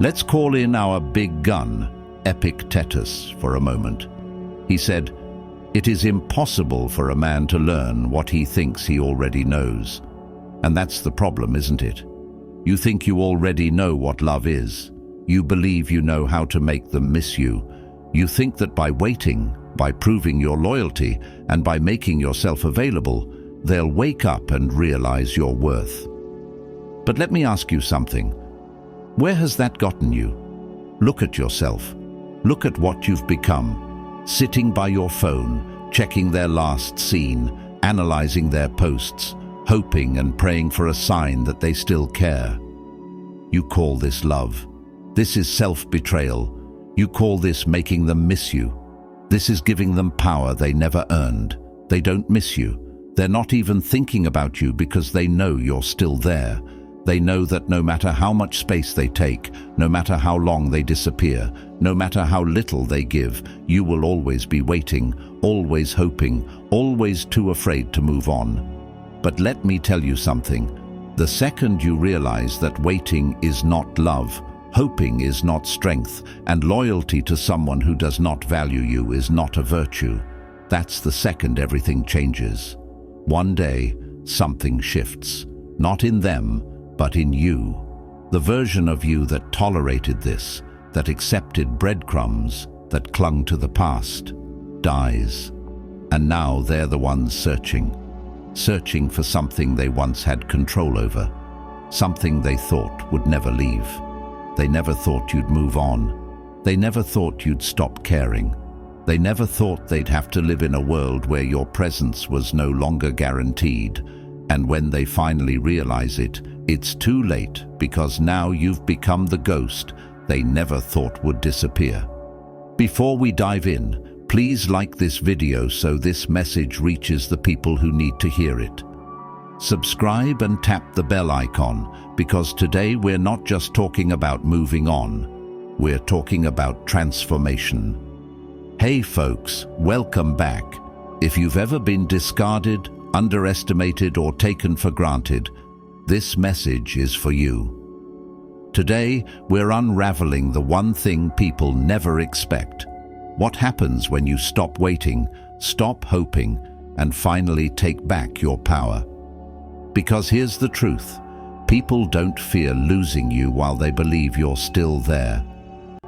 Let's call in our big gun, Epictetus, for a moment. He said, "It is impossible for a man to learn what he thinks he already knows." And that's the problem, isn't it? You think you already know what love is. You believe you know how to make them miss you. You think that by waiting, by proving your loyalty, and by making yourself available, they'll wake up and realize your worth. But let me ask you something. Where has that gotten you? Look at yourself. Look at what you've become. Sitting by your phone, checking their last scene, analyzing their posts, hoping and praying for a sign that they still care. You call this love. This is self-betrayal. You call this making them miss you. This is giving them power they never earned. They don't miss you. They're not even thinking about you because they know you're still there. They know that no matter how much space they take, no matter how long they disappear, no matter how little they give, you will always be waiting, always hoping, always too afraid to move on. But let me tell you something. The second you realize that waiting is not love, hoping is not strength, and loyalty to someone who does not value you is not a virtue, that's the second everything changes. One day, something shifts. Not in them, but in you. The version of you that tolerated this, that accepted breadcrumbs, that clung to the past, dies. And now they're the ones searching for something they once had control over, something they thought would never leave. They never thought you'd move on. They never thought you'd stop caring. They never thought they'd have to live in a world where your presence was no longer guaranteed. And when they finally realize it, it's too late, because now you've become the ghost they never thought would disappear. Before we dive in, please like this video so this message reaches the people who need to hear it. Subscribe and tap the bell icon, because today we're not just talking about moving on, we're talking about transformation. Hey folks, welcome back. If you've ever been discarded, underestimated, or taken for granted, this message is for you. Today, we're unraveling the one thing people never expect. What happens when you stop waiting, stop hoping, and finally take back your power? Because here's the truth. People don't fear losing you while they believe you're still there.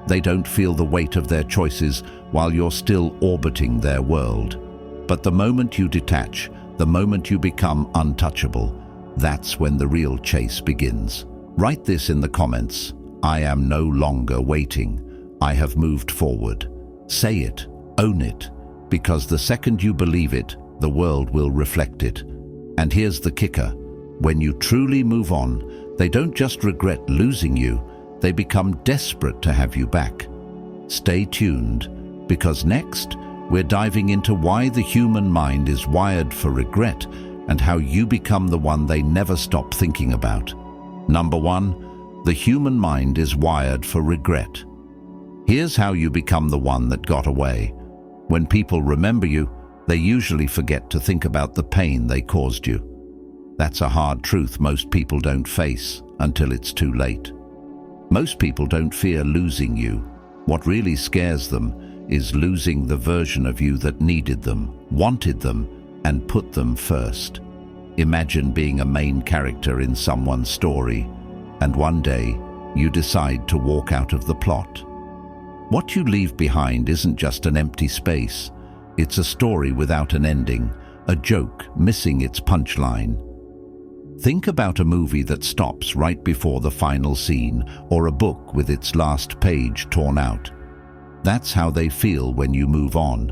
They don't feel the weight of their choices while you're still orbiting their world. But the moment you detach, the moment you become untouchable, that's when the real chase begins. Write this in the comments. I am no longer waiting. I have moved forward. Say it, own it, because the second you believe it, the world will reflect it. And here's the kicker. When you truly move on, they don't just regret losing you, they become desperate to have you back. Stay tuned, because next, we're diving into why the human mind is wired for regret and how you become the one they never stop thinking about. Number 1, the human mind is wired for regret. Here's how you become the one that got away. When people remember you, they usually forget to think about the pain they caused you. That's a hard truth most people don't face until it's too late. Most people don't fear losing you. What really scares them is losing the version of you that needed them, wanted them, and put them first. Imagine being a main character in someone's story, and one day you decide to walk out of the plot. What you leave behind isn't just an empty space. It's a story without an ending, a joke missing its punchline. Think about a movie that stops right before the final scene, or a book with its last page torn out. That's how they feel when you move on.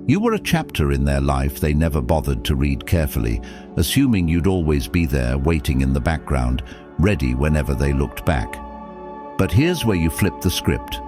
You were a chapter in their life they never bothered to read carefully, assuming you'd always be there waiting in the background, ready whenever they looked back. But here's where you flip the script.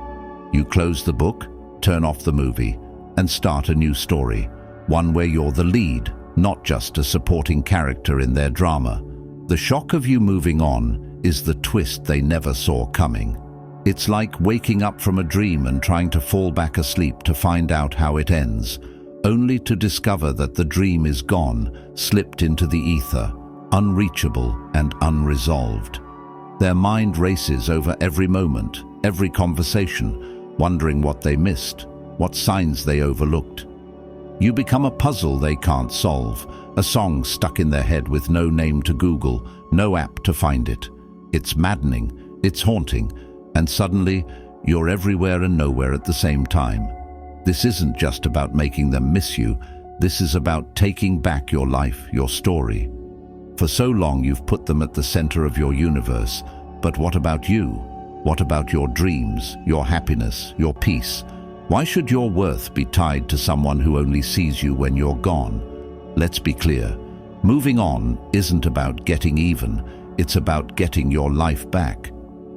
You close the book, turn off the movie, and start a new story, one where you're the lead, not just a supporting character in their drama. The shock of you moving on is the twist they never saw coming. It's like waking up from a dream and trying to fall back asleep to find out how it ends, only to discover that the dream is gone, slipped into the ether, unreachable and unresolved. Their mind races over every moment, every conversation, wondering what they missed, what signs they overlooked. You become a puzzle they can't solve, a song stuck in their head with no name to Google, no app to find it. It's maddening, it's haunting, and suddenly you're everywhere and nowhere at the same time. This isn't just about making them miss you, this is about taking back your life, your story. For so long you've put them at the center of your universe, but what about you? What about your dreams, your happiness, your peace? Why should your worth be tied to someone who only sees you when you're gone? Let's be clear. Moving on isn't about getting even. It's about getting your life back.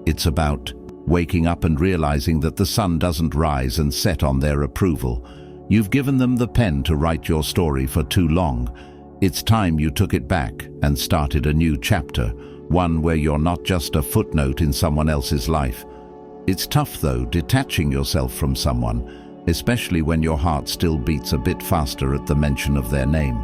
It's about waking up and realizing that the sun doesn't rise and set on their approval. You've given them the pen to write your story for too long. It's time you took it back and started a new chapter, one where you're not just a footnote in someone else's life. It's tough, though, detaching yourself from someone, especially when your heart still beats a bit faster at the mention of their name.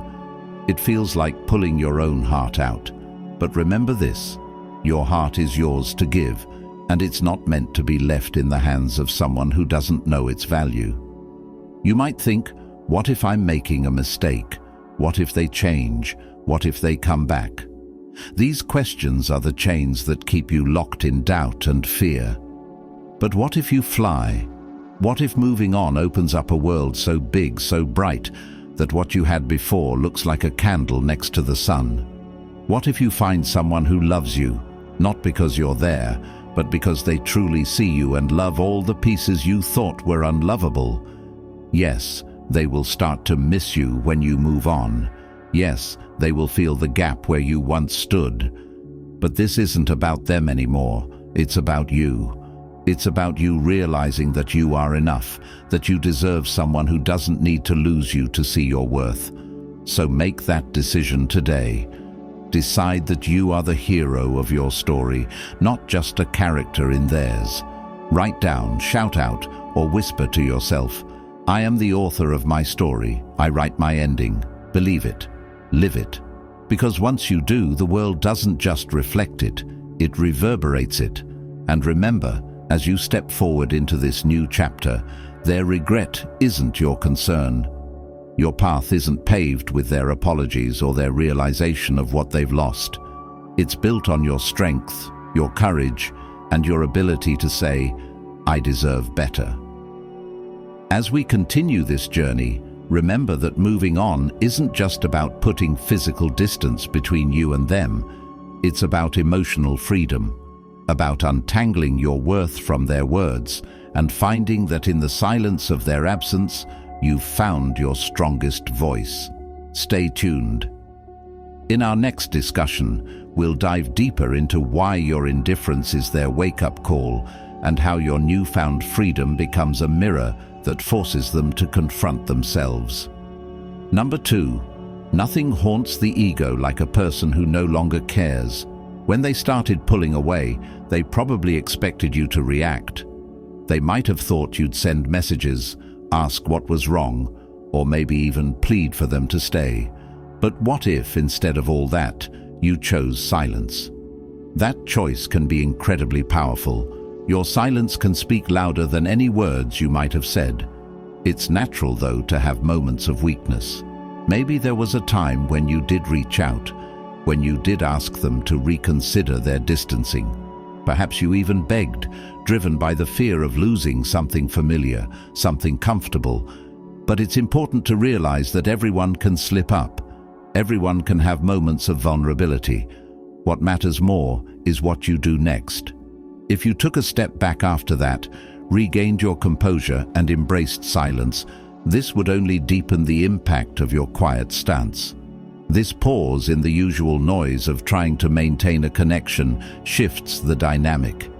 It feels like pulling your own heart out. But remember this, your heart is yours to give, and it's not meant to be left in the hands of someone who doesn't know its value. You might think, what if I'm making a mistake? What if they change? What if they come back? These questions are the chains that keep you locked in doubt and fear. But what if you fly? What if moving on opens up a world so big, so bright, that what you had before looks like a candle next to the sun? What if you find someone who loves you, not because you're there, but because they truly see you and love all the pieces you thought were unlovable? Yes, they will start to miss you when you move on. Yes, they will feel the gap where you once stood. But this isn't about them anymore. It's about you. It's about you realizing that you are enough, that you deserve someone who doesn't need to lose you to see your worth. So make that decision today. Decide that you are the hero of your story, not just a character in theirs. Write down, shout out, or whisper to yourself, I am the author of my story. I write my ending. Believe it. Live it. Because once you do, the world doesn't just reflect it, it reverberates it. And remember, as you step forward into this new chapter, their regret isn't your concern. Your path isn't paved with their apologies or their realization of what they've lost. It's built on your strength, your courage, and your ability to say, I deserve better. As we continue this journey, remember that moving on isn't just about putting physical distance between you and them. It's about emotional freedom, about untangling your worth from their words and finding that in the silence of their absence, you've found your strongest voice. Stay tuned. In our next discussion, we'll dive deeper into why your indifference is their wake-up call and how your newfound freedom becomes a mirror that forces them to confront themselves. Number 2, nothing haunts the ego like a person who no longer cares. When they started pulling away, they probably expected you to react. They might have thought you'd send messages, ask what was wrong, or maybe even plead for them to stay. But what if, instead of all that, you chose silence? That choice can be incredibly powerful. Your silence can speak louder than any words you might have said. It's natural, though, to have moments of weakness. Maybe there was a time when you did reach out, when you did ask them to reconsider their distancing. Perhaps you even begged, driven by the fear of losing something familiar, something comfortable. But it's important to realize that everyone can slip up. Everyone can have moments of vulnerability. What matters more is what you do next. If you took a step back after that, regained your composure and embraced silence, this would only deepen the impact of your quiet stance. This pause in the usual noise of trying to maintain a connection shifts the dynamic.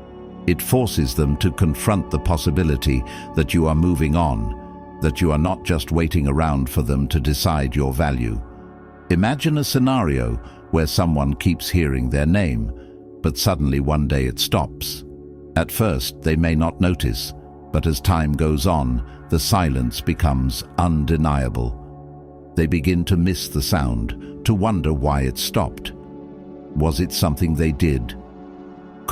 It forces them to confront the possibility that you are moving on, that you are not just waiting around for them to decide your value. Imagine a scenario where someone keeps hearing their name, but suddenly one day it stops. At first, they may not notice, but as time goes on, the silence becomes undeniable. They begin to miss the sound, to wonder why it stopped. Was it something they did?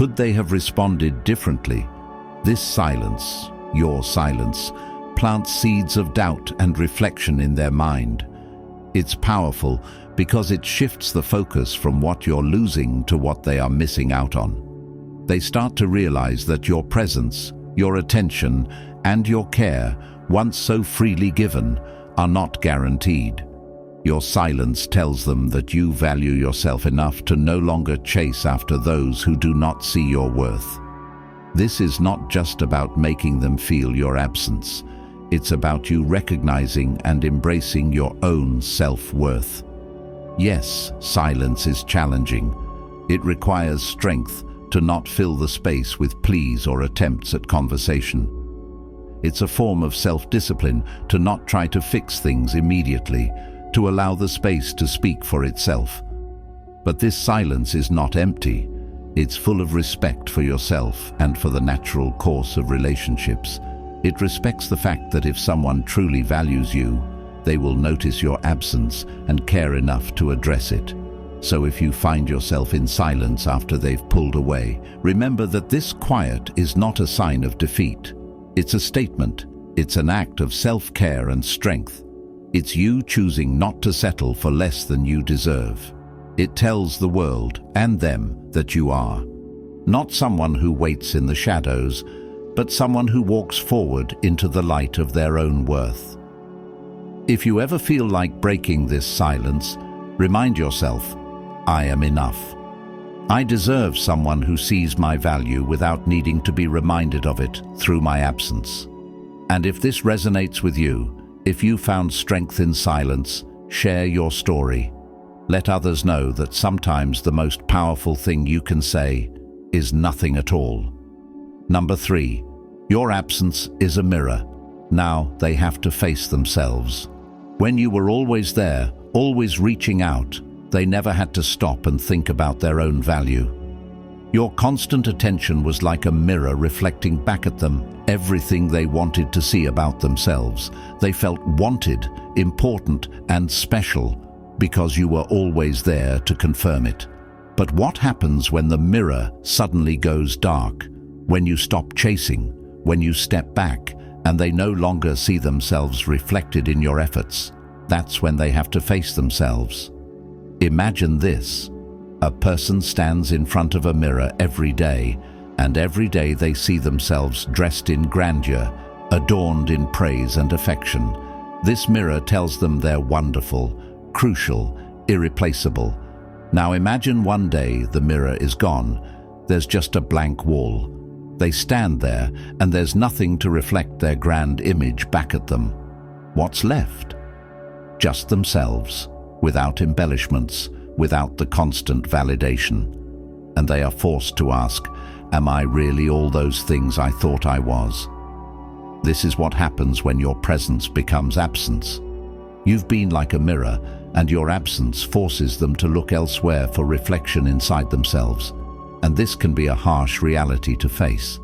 Could they have responded differently? This silence, your silence, plants seeds of doubt and reflection in their mind. It's powerful because it shifts the focus from what you're losing to what they are missing out on. They start to realize that your presence, your attention, and your care, once so freely given, are not guaranteed. Your silence tells them that you value yourself enough to no longer chase after those who do not see your worth. This is not just about making them feel your absence. It's about you recognizing and embracing your own self-worth. Yes, silence is challenging. It requires strength to not fill the space with pleas or attempts at conversation. It's a form of self-discipline to not try to fix things immediately, to allow the space to speak for itself. But this silence is not empty. It's full of respect for yourself and for the natural course of relationships. It respects the fact that if someone truly values you, they will notice your absence and care enough to address it. So if you find yourself in silence after they've pulled away, remember that this quiet is not a sign of defeat. It's a statement. It's an act of self-care and strength. It's you choosing not to settle for less than you deserve. It tells the world and them that you are not someone who waits in the shadows, but someone who walks forward into the light of their own worth. If you ever feel like breaking this silence, remind yourself, I am enough. I deserve someone who sees my value without needing to be reminded of it through my absence. And if this resonates with you, if you found strength in silence, share your story. Let others know that sometimes the most powerful thing you can say is nothing at all. Number 3, your absence is a mirror. Now they have to face themselves. When you were always there, always reaching out, they never had to stop and think about their own value. Your constant attention was like a mirror reflecting back at them everything they wanted to see about themselves. They felt wanted, important, and special because you were always there to confirm it. But what happens when the mirror suddenly goes dark? When you stop chasing, when you step back, and they no longer see themselves reflected in your efforts, that's when they have to face themselves. Imagine this. A person stands in front of a mirror every day, and every day they see themselves dressed in grandeur, adorned in praise and affection. This mirror tells them they're wonderful, crucial, irreplaceable. Now imagine one day the mirror is gone. There's just a blank wall. They stand there, and there's nothing to reflect their grand image back at them. What's left? Just themselves, without embellishments, without the constant validation. And they are forced to ask, am I really all those things I thought I was? This is what happens when your presence becomes absence. You've been like a mirror, and your absence forces them to look elsewhere for reflection inside themselves. And this can be a harsh reality to face.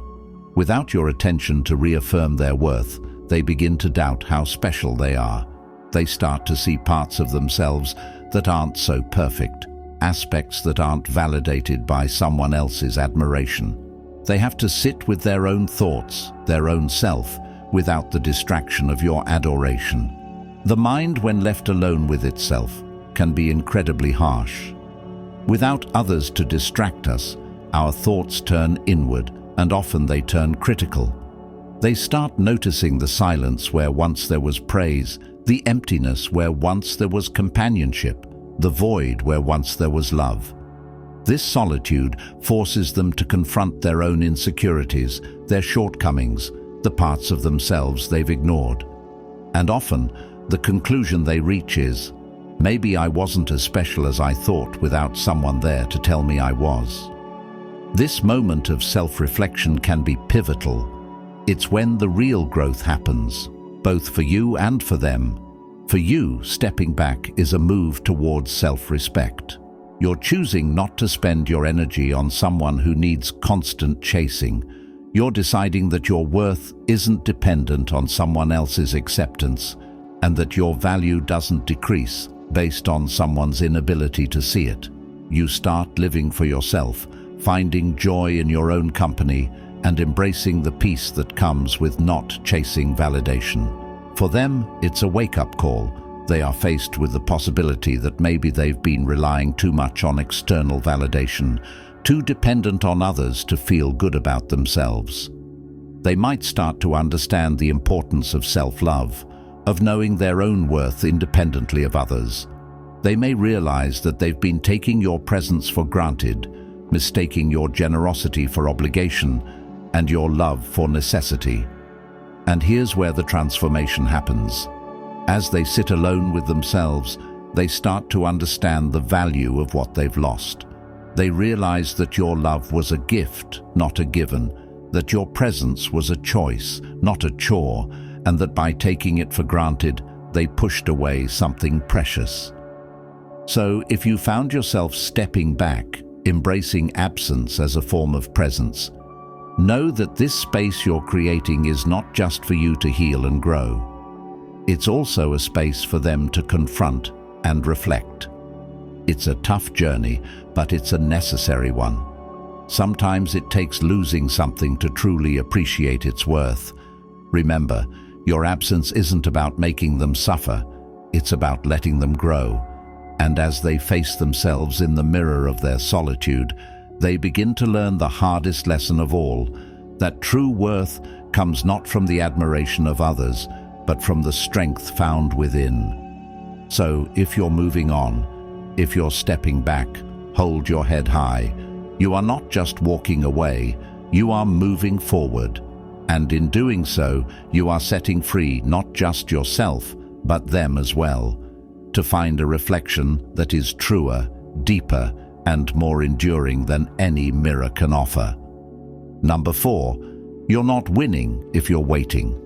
Without your attention to reaffirm their worth, they begin to doubt how special they are. They start to see parts of themselves that aren't so perfect, aspects that aren't validated by someone else's admiration. They have to sit with their own thoughts, their own self, without the distraction of your adoration. The mind, when left alone with itself, can be incredibly harsh. Without others to distract us, our thoughts turn inward, and often they turn critical. They start noticing the silence where once there was praise, the emptiness where once there was companionship, the void where once there was love. This solitude forces them to confront their own insecurities, their shortcomings, the parts of themselves they've ignored. And often, the conclusion they reach is, maybe I wasn't as special as I thought without someone there to tell me I was. This moment of self-reflection can be pivotal. It's when the real growth happens, both for you and for them. For you, stepping back is a move towards self-respect. You're choosing not to spend your energy on someone who needs constant chasing. You're deciding that your worth isn't dependent on someone else's acceptance, and that your value doesn't decrease based on someone's inability to see it. You start living for yourself, finding joy in your own company, and embracing the peace that comes with not chasing validation. For them, it's a wake-up call. They are faced with the possibility that maybe they've been relying too much on external validation, too dependent on others to feel good about themselves. They might start to understand the importance of self-love, of knowing their own worth independently of others. They may realize that they've been taking your presence for granted, mistaking your generosity for obligation, and your love for necessity. And here's where the transformation happens. As they sit alone with themselves, they start to understand the value of what they've lost. They realize that your love was a gift, not a given, that your presence was a choice, not a chore, and that by taking it for granted, they pushed away something precious. So, if you found yourself stepping back, embracing absence as a form of presence, know that this space you're creating is not just for you to heal and grow. It's also a space for them to confront and reflect. It's a tough journey, but it's a necessary one. Sometimes it takes losing something to truly appreciate its worth. Remember, your absence isn't about making them suffer, it's about letting them grow. And as they face themselves in the mirror of their solitude, they begin to learn the hardest lesson of all, that true worth comes not from the admiration of others, but from the strength found within. So, if you're moving on, if you're stepping back, hold your head high. You are not just walking away, you are moving forward. And in doing so, you are setting free not just yourself, but them as well, to find a reflection that is truer, deeper, and more enduring than any mirror can offer. Number 4, you're not winning if you're waiting.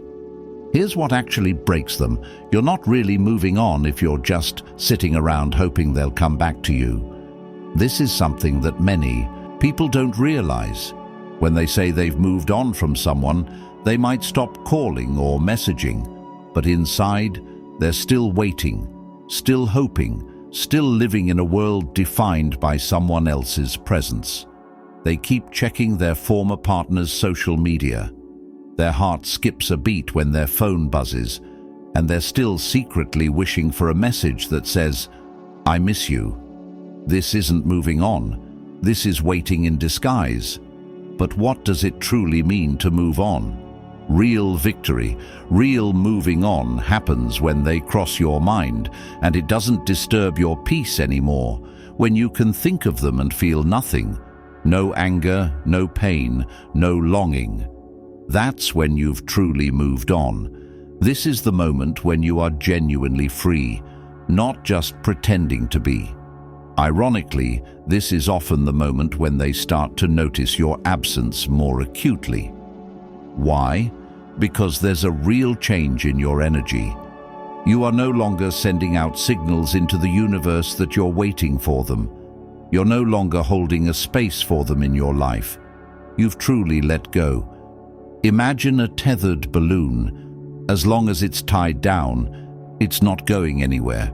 Here's what actually breaks them. You're not really moving on if you're just sitting around hoping they'll come back to you. This is something that many people don't realize. When they say they've moved on from someone, they might stop calling or messaging, but inside, they're still waiting, still hoping, still living in a world defined by someone else's presence. They keep checking their former partner's social media. Their heart skips a beat when their phone buzzes, and they're still secretly wishing for a message that says, "I miss you." This isn't moving on. This is waiting in disguise. But what does it truly mean to move on? Real victory, real moving on happens when they cross your mind, and it doesn't disturb your peace anymore, when you can think of them and feel nothing. No anger, no pain, no longing. That's when you've truly moved on. This is the moment when you are genuinely free, not just pretending to be. Ironically, this is often the moment when they start to notice your absence more acutely. Why? Because there's a real change in your energy. You are no longer sending out signals into the universe that you're waiting for them. You're no longer holding a space for them in your life. You've truly let go. Imagine a tethered balloon. As long as it's tied down, it's not going anywhere.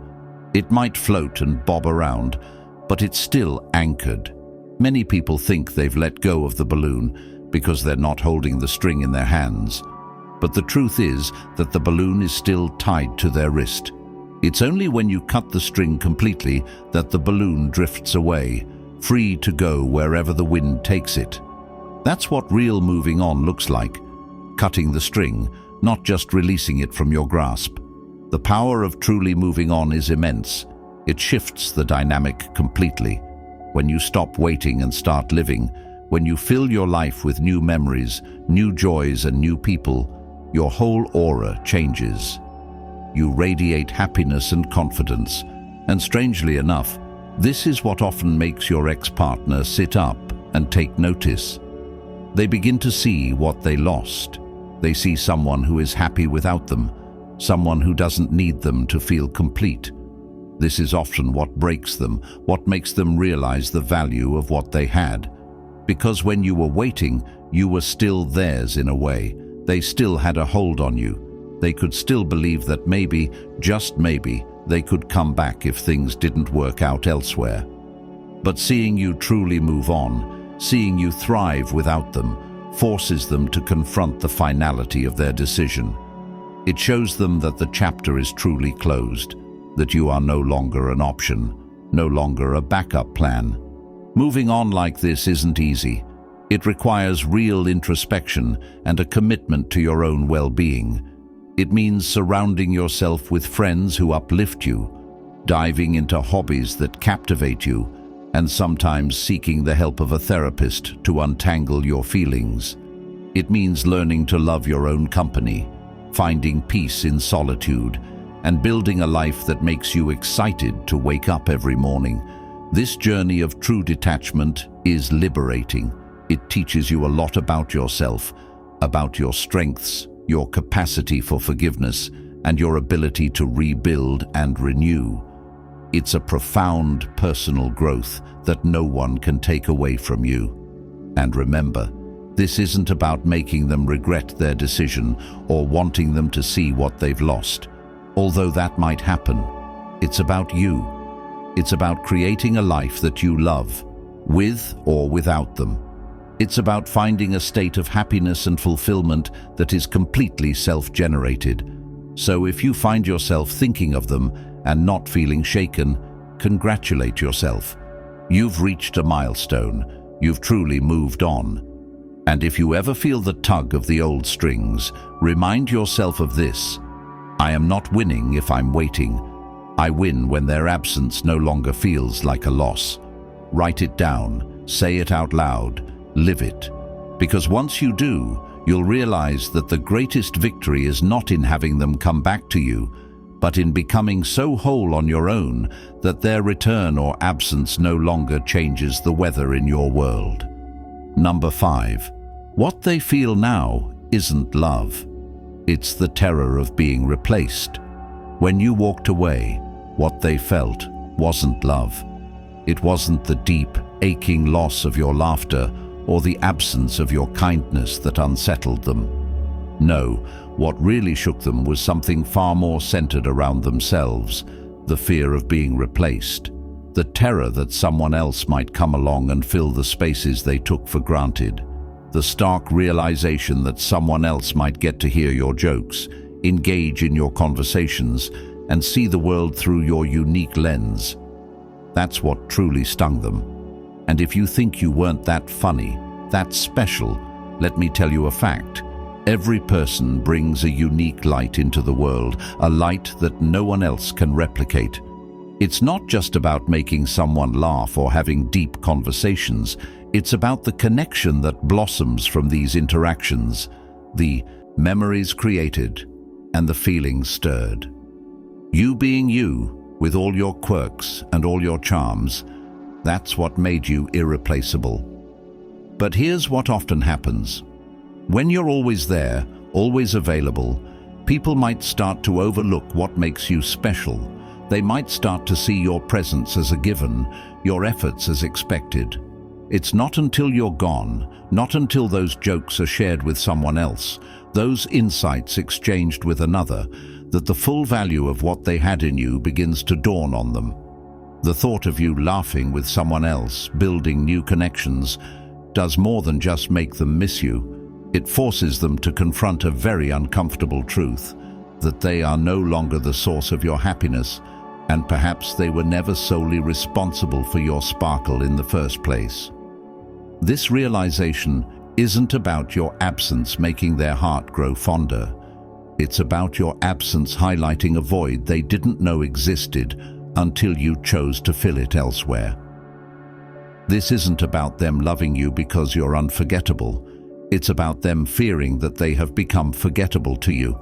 It might float and bob around, but it's still anchored. Many people think they've let go of the balloon because they're not holding the string in their hands. But the truth is that the balloon is still tied to their wrist. It's only when you cut the string completely that the balloon drifts away, free to go wherever the wind takes it. That's what real moving on looks like. Cutting the string, not just releasing it from your grasp. The power of truly moving on is immense. It shifts the dynamic completely. When you stop waiting and start living, when you fill your life with new memories, new joys, and new people, your whole aura changes. You radiate happiness and confidence, and strangely enough, this is what often makes your ex-partner sit up and take notice. They begin to see what they lost. They see someone who is happy without them, someone who doesn't need them to feel complete. This is often what breaks them, what makes them realize the value of what they had. Because when you were waiting, you were still theirs in a way. They still had a hold on you. They could still believe that maybe, just maybe, they could come back if things didn't work out elsewhere. But seeing you truly move on, Seeing you thrive without them forces them to confront the finality of their decision. It shows them that the chapter is truly closed, that you are no longer an option, no longer a backup plan. Moving on like this isn't easy. It requires real introspection and a commitment to your own well-being. It means surrounding yourself with friends who uplift you, diving into hobbies that captivate you, and sometimes seeking the help of a therapist to untangle your feelings. It means learning to love your own company, finding peace in solitude, and building a life that makes you excited to wake up every morning. This journey of true detachment is liberating. It teaches you a lot about yourself, about your strengths, your capacity for forgiveness, and your ability to rebuild and renew. It's a profound personal growth that no one can take away from you. And remember, this isn't about making them regret their decision or wanting them to see what they've lost. Although that might happen, it's about you. It's about creating a life that you love, with or without them. It's about finding a state of happiness and fulfillment that is completely self-generated. So if you find yourself thinking of them and not feeling shaken, congratulate yourself. You've reached a milestone. You've truly moved on. And if you ever feel the tug of the old strings, remind yourself of this. I am not winning if I'm waiting. I win when their absence no longer feels like a loss. Write it down, say it out loud, live it. Because once you do, you'll realize that the greatest victory is not in having them come back to you, but in becoming so whole on your own that their return or absence no longer changes the weather in your world. Number 5. What they feel now isn't love. It's the terror of being replaced. When you walked away, what they felt wasn't love. It wasn't the deep, aching loss of your laughter or the absence of your kindness that unsettled them. No, what really shook them was something far more centered around themselves, the fear of being replaced, the terror that someone else might come along and fill the spaces they took for granted, the stark realization that someone else might get to hear your jokes, engage in your conversations, and see the world through your unique lens. That's what truly stung them. And if you think you weren't that funny, that special, let me tell you a fact. Every person brings a unique light into the world, a light that no one else can replicate. It's not just about making someone laugh or having deep conversations. It's about the connection that blossoms from these interactions, the memories created, and the feelings stirred. You being you, with all your quirks and all your charms, that's what made you irreplaceable. But here's what often happens. When you're always there, always available, people might start to overlook what makes you special. They might start to see your presence as a given, your efforts as expected. It's not until you're gone, not until those jokes are shared with someone else, those insights exchanged with another, that the full value of what they had in you begins to dawn on them. The thought of you laughing with someone else, building new connections, does more than just make them miss you. It forces them to confront a very uncomfortable truth, that they are no longer the source of your happiness, and perhaps they were never solely responsible for your sparkle in the first place. This realization isn't about your absence making their heart grow fonder. It's about your absence highlighting a void they didn't know existed until you chose to fill it elsewhere. This isn't about them loving you because you're unforgettable. It's about them fearing that they have become forgettable to you,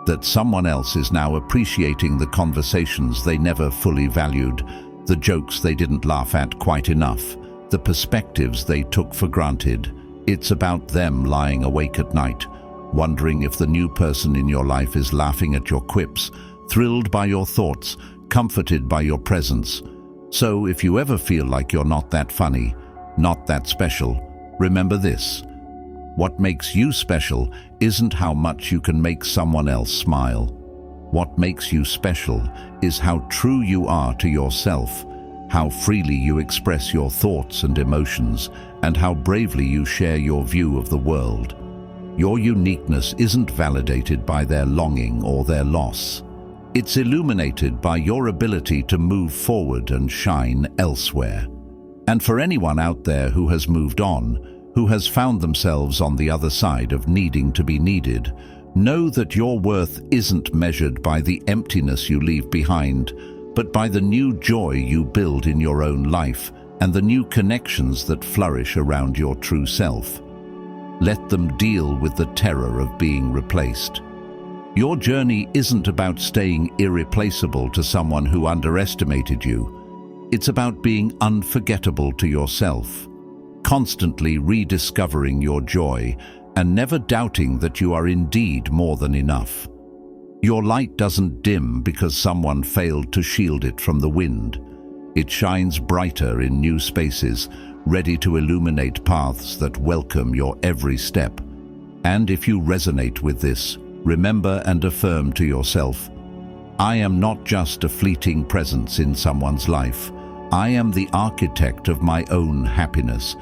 that someone else is now appreciating the conversations they never fully valued, the jokes they didn't laugh at quite enough, the perspectives they took for granted. It's about them lying awake at night, wondering if the new person in your life is laughing at your quips, thrilled by your thoughts, comforted by your presence. So if you ever feel like you're not that funny, not that special, remember this. What makes you special isn't how much you can make someone else smile. What makes you special is how true you are to yourself, how freely you express your thoughts and emotions, and how bravely you share your view of the world. Your uniqueness isn't validated by their longing or their loss. It's illuminated by your ability to move forward and shine elsewhere. And for anyone out there who has moved on, who has found themselves on the other side of needing to be needed, know that your worth isn't measured by the emptiness you leave behind, but by the new joy you build in your own life and the new connections that flourish around your true self. Let them deal with the terror of being replaced. Your journey isn't about staying irreplaceable to someone who underestimated you. It's about being unforgettable to yourself, constantly rediscovering your joy and never doubting that you are indeed more than enough. Your light doesn't dim because someone failed to shield it from the wind. It shines brighter in new spaces, ready to illuminate paths that welcome your every step. And if you resonate with this, remember and affirm to yourself, I am not just a fleeting presence in someone's life. I am the architect of my own happiness.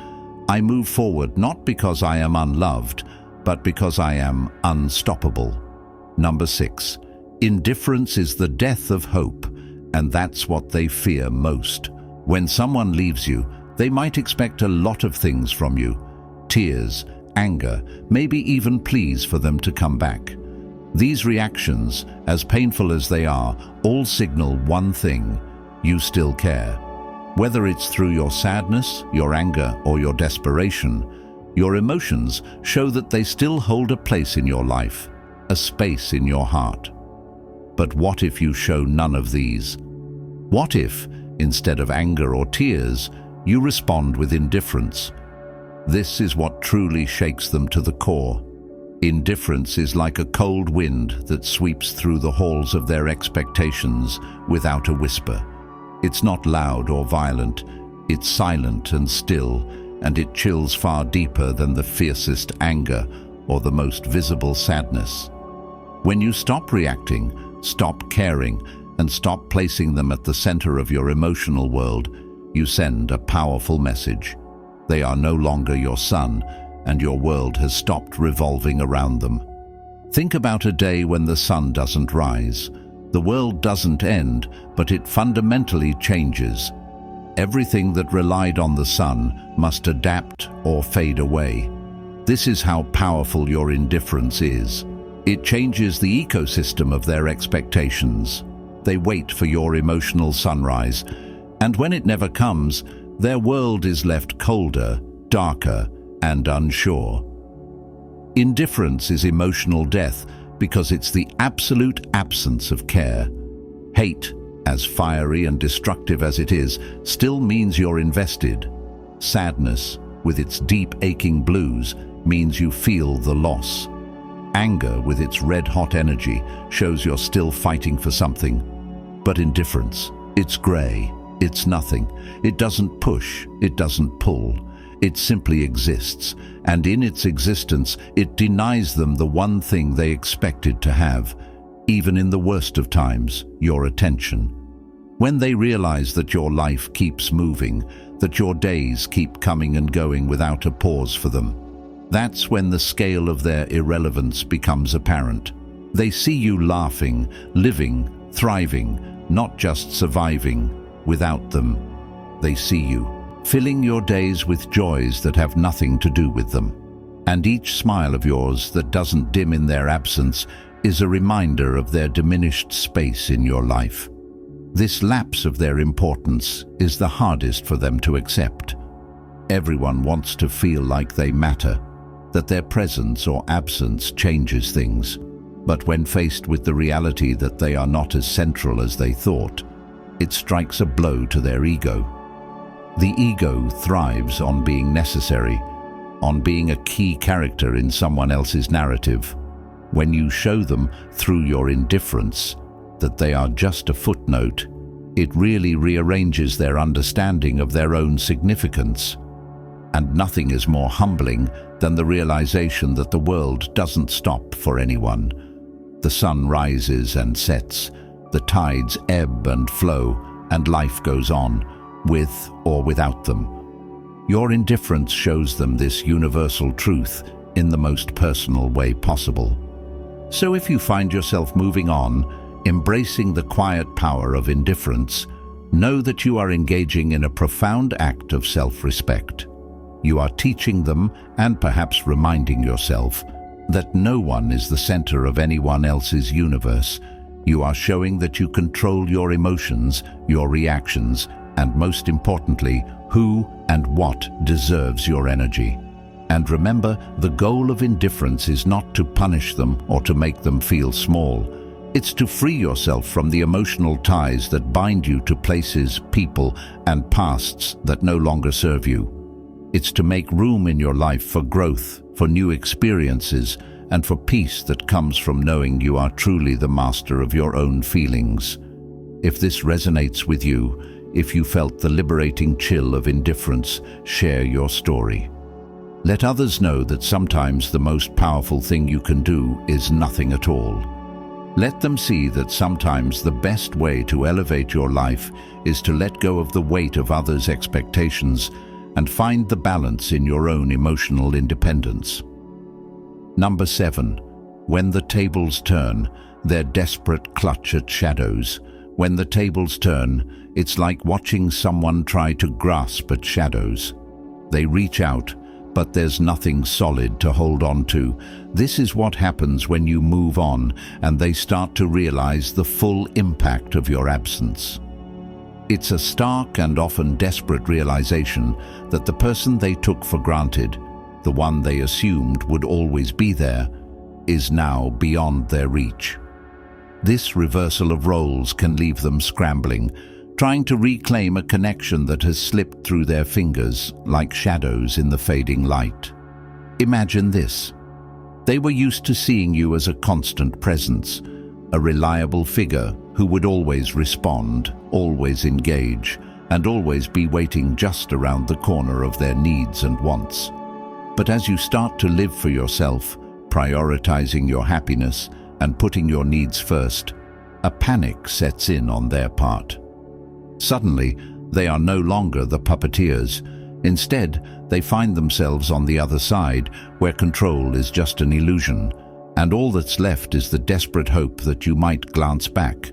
I move forward not because I am unloved, but because I am unstoppable. Number 6. Indifference is the death of hope, and that's what they fear most. When someone leaves you, they might expect a lot of things from you. Tears, anger, maybe even pleas for them to come back. These reactions, as painful as they are, all signal one thing: you still care. Whether it's through your sadness, your anger, or your desperation, your emotions show that they still hold a place in your life, a space in your heart. But what if you show none of these? What if, instead of anger or tears, you respond with indifference? This is what truly shakes them to the core. Indifference is like a cold wind that sweeps through the halls of their expectations without a whisper. It's not loud or violent, it's silent and still, and it chills far deeper than the fiercest anger or the most visible sadness. When you stop reacting, stop caring, and stop placing them at the center of your emotional world, you send a powerful message. They are no longer your sun, and your world has stopped revolving around them. Think about a day when the sun doesn't rise. The world doesn't end, but it fundamentally changes. Everything that relied on the sun must adapt or fade away. This is how powerful your indifference is. It changes the ecosystem of their expectations. They wait for your emotional sunrise, and when it never comes, their world is left colder, darker, and unsure. Indifference is emotional death because it's the absolute absence of care. Hate, as fiery and destructive as it is, still means you're invested. Sadness, with its deep aching blues, means you feel the loss. Anger, with its red-hot energy, shows you're still fighting for something. But indifference, it's grey, it's nothing. It doesn't push, it doesn't pull. It simply exists, and in its existence, it denies them the one thing they expected to have, even in the worst of times, your attention. When they realize that your life keeps moving, that your days keep coming and going without a pause for them, that's when the scale of their irrelevance becomes apparent. They see you laughing, living, thriving, not just surviving. Without them, they see you, filling your days with joys that have nothing to do with them. And each smile of yours that doesn't dim in their absence is a reminder of their diminished space in your life. This lapse of their importance is the hardest for them to accept. Everyone wants to feel like they matter, that their presence or absence changes things. But when faced with the reality that they are not as central as they thought, it strikes a blow to their ego. The ego thrives on being necessary, on being a key character in someone else's narrative. When you show them through your indifference that they are just a footnote, it really rearranges their understanding of their own significance. And nothing is more humbling than the realization that the world doesn't stop for anyone. The sun rises and sets, the tides ebb and flow, and life goes on. with or without them. Your indifference shows them this universal truth in the most personal way possible. So if you find yourself moving on, embracing the quiet power of indifference, know that you are engaging in a profound act of self-respect. You are teaching them, and perhaps reminding yourself, that no one is the center of anyone else's universe. You are showing that you control your emotions, your reactions, and most importantly, who and what deserves your energy. And remember, the goal of indifference is not to punish them or to make them feel small. It's to free yourself from the emotional ties that bind you to places, people, and pasts that no longer serve you. It's to make room in your life for growth, for new experiences, and for peace that comes from knowing you are truly the master of your own feelings. If this resonates with you, if you felt the liberating chill of indifference, share your story. Let others know that sometimes the most powerful thing you can do is nothing at all. Let them see that sometimes the best way to elevate your life is to let go of the weight of others' expectations and find the balance in your own emotional independence. Number 7. When the tables turn, their desperate clutch at shadows. When the tables turn, it's like watching someone try to grasp at shadows. They reach out, but there's nothing solid to hold on to. This is what happens when you move on and they start to realize the full impact of your absence. It's a stark and often desperate realization that the person they took for granted, the one they assumed would always be there, is now beyond their reach. This reversal of roles can leave them scrambling, trying to reclaim a connection that has slipped through their fingers like shadows in the fading light. Imagine this. They were used to seeing you as a constant presence, a reliable figure who would always respond, always engage, and always be waiting just around the corner of their needs and wants. But as you start to live for yourself, prioritizing your happiness and putting your needs first, a panic sets in on their part. Suddenly, they are no longer the puppeteers. Instead, they find themselves on the other side, where control is just an illusion, and all that's left is the desperate hope that you might glance back.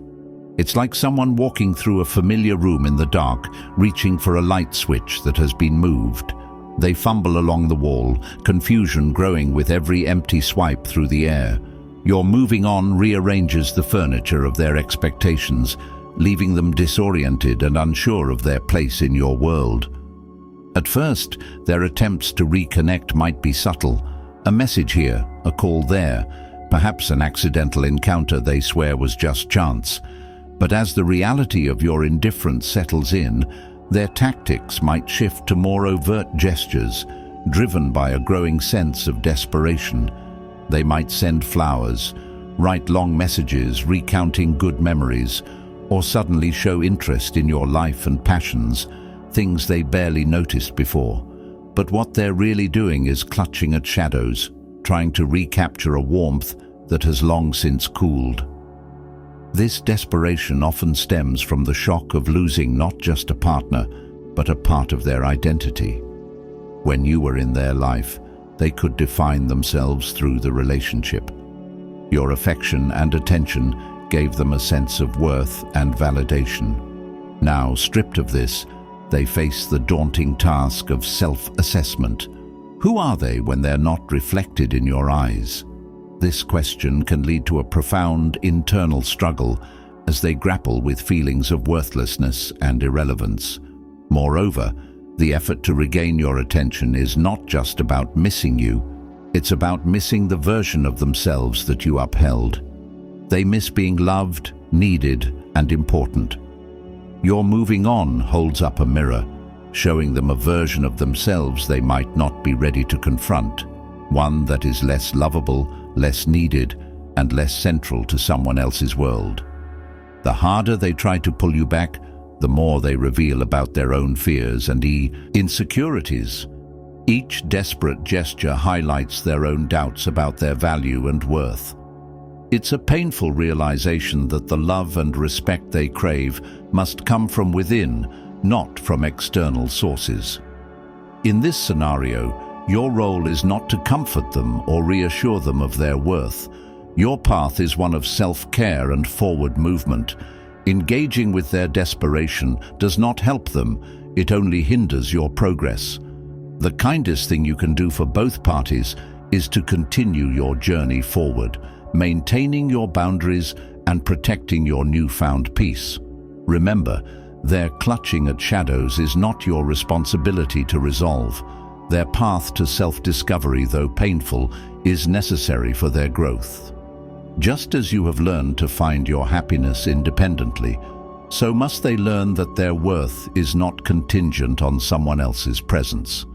It's like someone walking through a familiar room in the dark, reaching for a light switch that has been moved. They fumble along the wall, confusion growing with every empty swipe through the air. Your moving on rearranges the furniture of their expectations, leaving them disoriented and unsure of their place in your world. At first, their attempts to reconnect might be subtle. A message here, a call there, perhaps an accidental encounter they swear was just chance. But as the reality of your indifference settles in, their tactics might shift to more overt gestures, driven by a growing sense of desperation. They might send flowers, write long messages recounting good memories, or suddenly show interest in your life and passions, things they barely noticed before. But what they're really doing is clutching at shadows, trying to recapture a warmth that has long since cooled. This desperation often stems from the shock of losing not just a partner, but a part of their identity. When you were in their life, they could define themselves through the relationship. Your affection and attention gave them a sense of worth and validation. Now, stripped of this, they face the daunting task of self-assessment. Who are they when they're not reflected in your eyes? This question can lead to a profound internal struggle as they grapple with feelings of worthlessness and irrelevance. Moreover, the effort to regain your attention is not just about missing you, it's about missing the version of themselves that you upheld. They miss being loved, needed, and important. Your moving on holds up a mirror, showing them a version of themselves they might not be ready to confront, one that is less lovable, less needed, and less central to someone else's world. The harder they try to pull you back, the more they reveal about their own fears and insecurities. Each desperate gesture highlights their own doubts about their value and worth. It's a painful realization that the love and respect they crave must come from within, not from external sources. In this scenario, your role is not to comfort them or reassure them of their worth. Your path is one of self-care and forward movement. Engaging with their desperation does not help them, it only hinders your progress. The kindest thing you can do for both parties is to continue your journey forward, maintaining your boundaries and protecting your newfound peace. Remember, their clutching at shadows is not your responsibility to resolve. Their path to self-discovery, though painful, is necessary for their growth. Just as you have learned to find your happiness independently, so must they learn that their worth is not contingent on someone else's presence.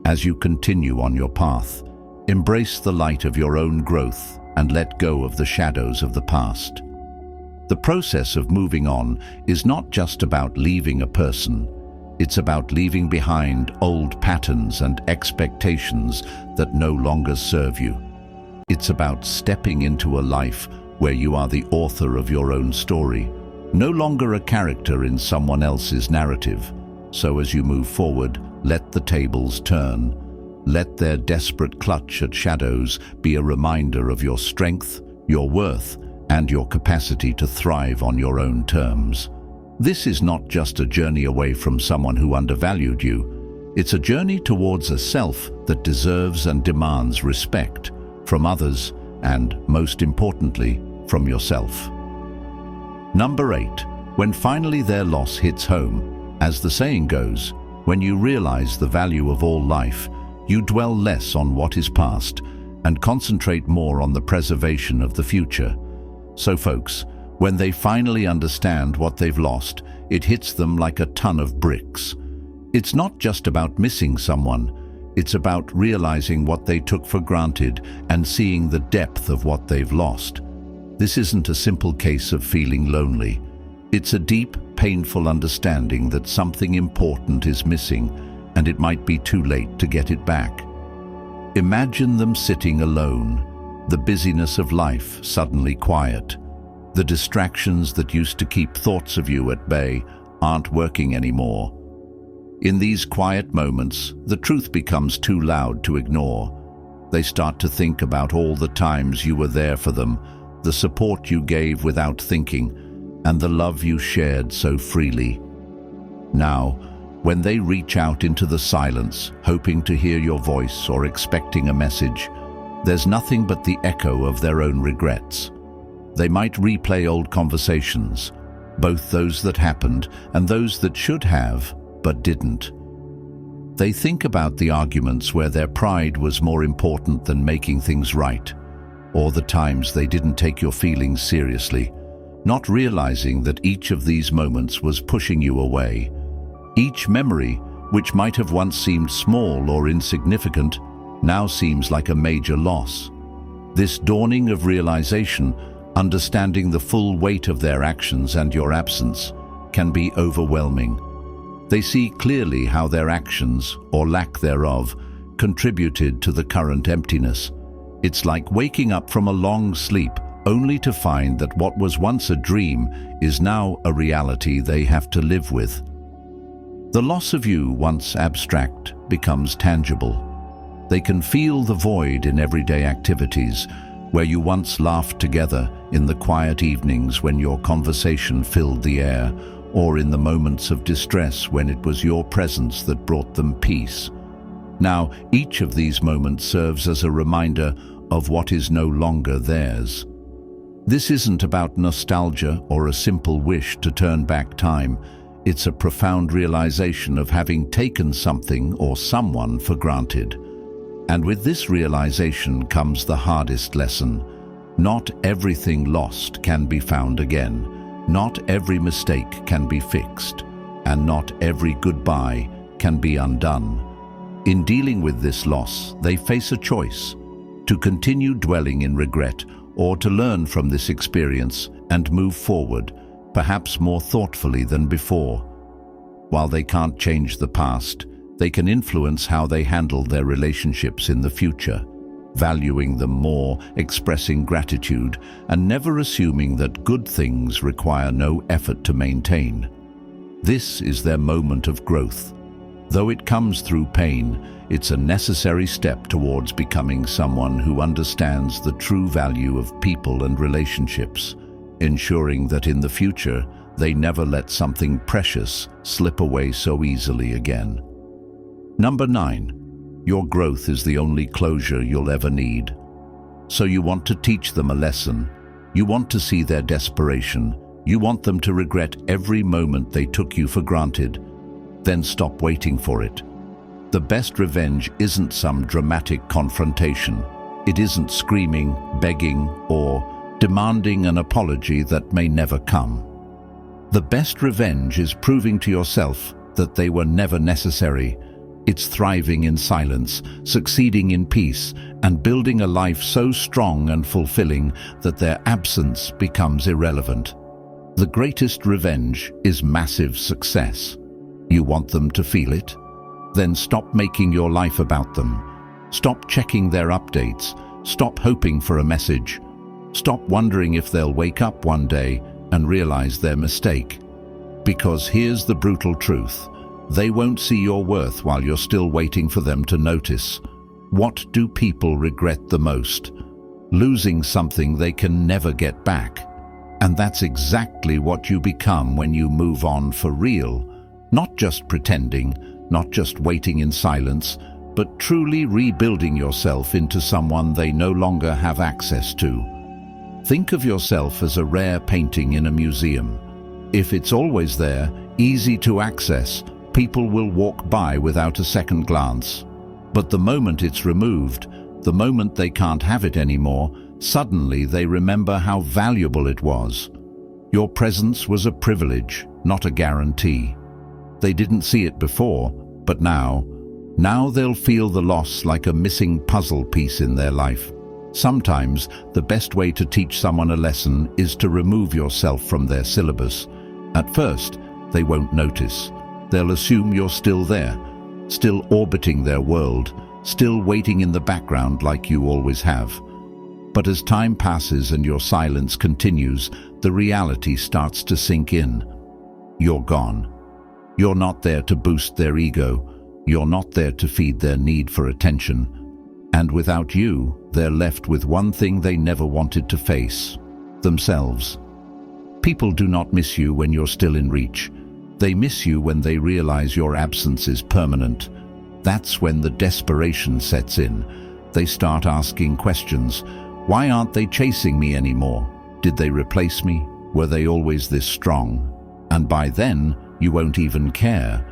As you continue on your path, embrace the light of your own growth and let go of the shadows of the past. The process of moving on is not just about leaving a person. It's about leaving behind old patterns and expectations that no longer serve you. It's about stepping into a life where you are the author of your own story, no longer a character in someone else's narrative. So as you move forward, let the tables turn. Let their desperate clutch at shadows be a reminder of your strength, your worth, and your capacity to thrive on your own terms. This is not just a journey away from someone who undervalued you. It's a journey towards a self that deserves and demands respect from others and, most importantly, from yourself. Number 8. When finally their loss hits home, as the saying goes, when you realize the value of all life, you dwell less on what is past and concentrate more on the preservation of the future. So folks, when they finally understand what they've lost, it hits them like a ton of bricks. It's not just about missing someone, it's about realizing what they took for granted and seeing the depth of what they've lost. This isn't a simple case of feeling lonely. It's a deep, painful understanding that something important is missing and it might be too late to get it back. Imagine them sitting alone, the busyness of life suddenly quiet. The distractions that used to keep thoughts of you at bay aren't working anymore. In these quiet moments, the truth becomes too loud to ignore. They start to think about all the times you were there for them, the support you gave without thinking, and the love you shared so freely. Now, when they reach out into the silence, hoping to hear your voice or expecting a message, there's nothing but the echo of their own regrets. They might replay old conversations, both those that happened and those that should have, but didn't. They think about the arguments where their pride was more important than making things right, or the times they didn't take your feelings seriously, not realizing that each of these moments was pushing you away. Each memory, which might have once seemed small or insignificant, now seems like a major loss. This dawning of realization, understanding the full weight of their actions and your absence, can be overwhelming. They see clearly how their actions, or lack thereof, contributed to the current emptiness. It's like waking up from a long sleep only to find that what was once a dream is now a reality they have to live with. The loss of you, once abstract, becomes tangible. They can feel the void in everyday activities, where you once laughed together, in the quiet evenings when your conversation filled the air, or in the moments of distress when it was your presence that brought them peace. Now, each of these moments serves as a reminder of what is no longer theirs. This isn't about nostalgia or a simple wish to turn back time. It's a profound realization of having taken something or someone for granted. And with this realization comes the hardest lesson. Not everything lost can be found again. Not every mistake can be fixed, and not every goodbye can be undone. In dealing with this loss, they face a choice: to continue dwelling in regret or to learn from this experience and move forward, perhaps more thoughtfully than before. While they can't change the past, they can influence how they handle their relationships in the future, valuing them more, expressing gratitude, and never assuming that good things require no effort to maintain. This is their moment of growth. Though it comes through pain, it's a necessary step towards becoming someone who understands the true value of people and relationships, ensuring that in the future they never let something precious slip away so easily again. Number 9. Your growth is the only closure you'll ever need. So you want to teach them a lesson. You want to see their desperation. You want them to regret every moment they took you for granted. Then stop waiting for it. The best revenge isn't some dramatic confrontation. It isn't screaming, begging, or demanding an apology that may never come. The best revenge is proving to yourself that they were never necessary. It's thriving in silence, succeeding in peace, and building a life so strong and fulfilling that their absence becomes irrelevant. The greatest revenge is massive success. You want them to feel it? Then stop making your life about them. Stop checking their updates. Stop hoping for a message. Stop wondering if they'll wake up one day and realize their mistake. Because here's the brutal truth. They won't see your worth while you're still waiting for them to notice. What do people regret the most? Losing something they can never get back. And that's exactly what you become when you move on for real. Not just pretending, not just waiting in silence, but truly rebuilding yourself into someone they no longer have access to. Think of yourself as a rare painting in a museum. If it's always there, easy to access, people will walk by without a second glance. But the moment it's removed, the moment they can't have it anymore, suddenly they remember how valuable it was. Your presence was a privilege, not a guarantee. They didn't see it before, but now they'll feel the loss like a missing puzzle piece in their life. Sometimes the best way to teach someone a lesson is to remove yourself from their syllabus. At first, they won't notice. They'll assume you're still there, still orbiting their world, still waiting in the background like you always have. But as time passes and your silence continues, the reality starts to sink in. You're gone. You're not there to boost their ego. You're not there to feed their need for attention. And without you, they're left with one thing they never wanted to face: themselves. People do not miss you when you're still in reach. They miss you when they realize your absence is permanent. That's when the desperation sets in. They start asking questions. Why aren't they chasing me anymore? Did they replace me? Were they always this strong? And by then, you won't even care.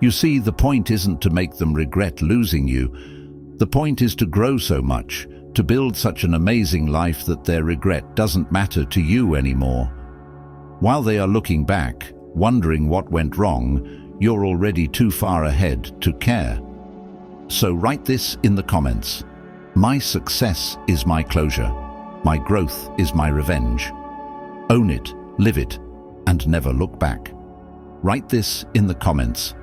You see, the point isn't to make them regret losing you. The point is to grow so much, to build such an amazing life that their regret doesn't matter to you anymore. While they are looking back, wondering what went wrong, you're already too far ahead to care. So write this in the comments. My success is my closure. My growth is my revenge. Own it, live it, and never look back. Write this in the comments.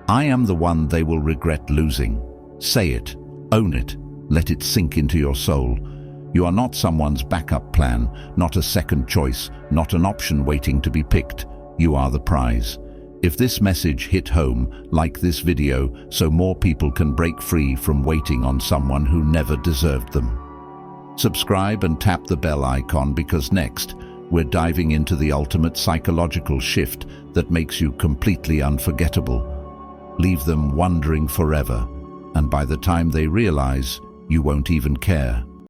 I am the one they will regret losing. Say it, own it, let it sink into your soul. You are not someone's backup plan, not a second choice, not an option waiting to be picked. You are the prize. If this message hit home, like this video so more people can break free from waiting on someone who never deserved them. Subscribe and tap the bell icon, because next, we're diving into the ultimate psychological shift that makes you completely unforgettable. Leave them wondering forever, and by the time they realize, you won't even care.